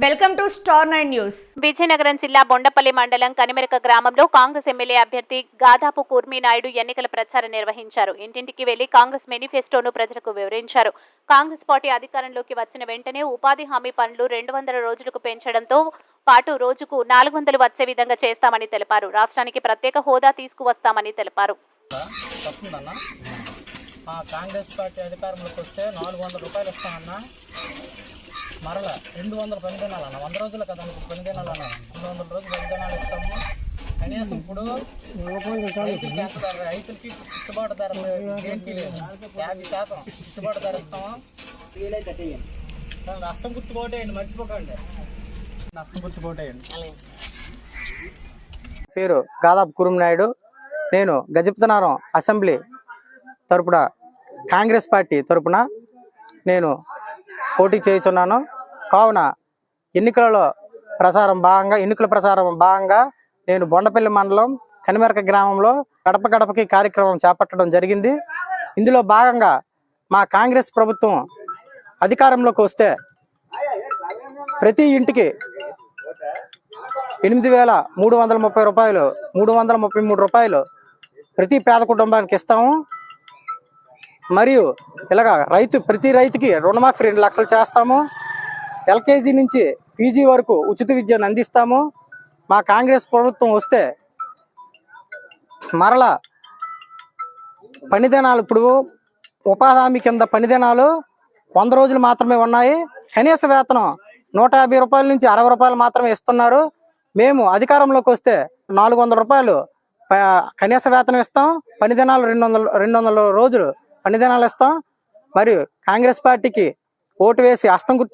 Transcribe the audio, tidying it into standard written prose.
Welcome to star 9 news. Vizianagaram జిల్లా బొండపల్లి మండలం కనిమెరక గ్రామంలో కాంగ్రెస్ ఎమ్మెల్యే అభ్యర్థి గాదాపు కూర్మినాయుడు ఎన్నికల ప్రచారం నిర్వహించారు. ఇంటింటికి వెళ్లి కాంగ్రెస్ మేనిఫెస్టోను ప్రజలకు వివరించారు. కాంగ్రెస్ పార్టీ అధికారంలోకి వచ్చిన వెంటనే ఉపాధి హామీ పనులు 200 రోజులకు పెంచడంతో పాటు రోజుకు 400 వచ్చే విధంగా చేస్తామని తెలిపారు. రాష్ట్రానికి ప్రత్యేక హోదా తీసుకువస్తామని తెలిపారు. కాంగ్రెస్ పార్టీ అధికారంలోకి వస్తే 400 రూపాయలు ఇస్తామన్నా, మరలా 200 పని దినాలన్న, 100 రోజులు కదా పని దినాలన్న, 200 రోజులు పని దినాలు ఇస్తాము. కనీసం ఇప్పుడు రైతులకి గిట్టుబాటు ధర ఏంటి లేదు, 50% గిట్టుబాటు ధర ఇస్తాము. నష్టం గుర్తుకోటేయండి, మర్చిపోకండి, నష్టం గుర్తుకోటేయండి. పేరు గాదాపు కూర్మినాయుడు. నేను గజపతినగరం అసెంబ్లీ తరపున కాంగ్రెస్ పార్టీ తరపున నేను పోటీ చేయుచున్నాను. కావున ఎన్నికల ప్రచారం భాగంగా నేను బొండపల్లి మండలం కనిమెరక గ్రామంలో గడప గడపకి కార్యక్రమం చేపట్టడం జరిగింది. ఇందులో భాగంగా మా కాంగ్రెస్ ప్రభుత్వం అధికారంలోకి వస్తే ప్రతి ఇంటికి 8,330 రూపాయలు, 333 రూపాయలు ప్రతి పేద కుటుంబానికి ఇస్తాము. మరియు ఇలాగా ప్రతి రైతుకి రుణమాఫీ 2 లక్షలు చేస్తాము. ఎల్కేజీ నుంచి పీజీ వరకు ఉచిత విద్యను అందిస్తాము. మా కాంగ్రెస్ ప్రభుత్వం వస్తే మరలా పని దినాలు, ఇప్పుడు ఉపాధి హామీ కింద పని దినాలు 100 రోజులు మాత్రమే ఉన్నాయి. కనీస వేతనం 150 రూపాయల నుంచి 60 రూపాయలు మాత్రమే ఇస్తున్నారు. మేము అధికారంలోకి వస్తే 400 రూపాయలు కనీస వేతనం ఇస్తాం. పని దినాలు 200 రోజులు పని దినాలు ఇస్తాం. మరియు కాంగ్రెస్ పార్టీకి ఓటు వేసి హస్తం గుర్తు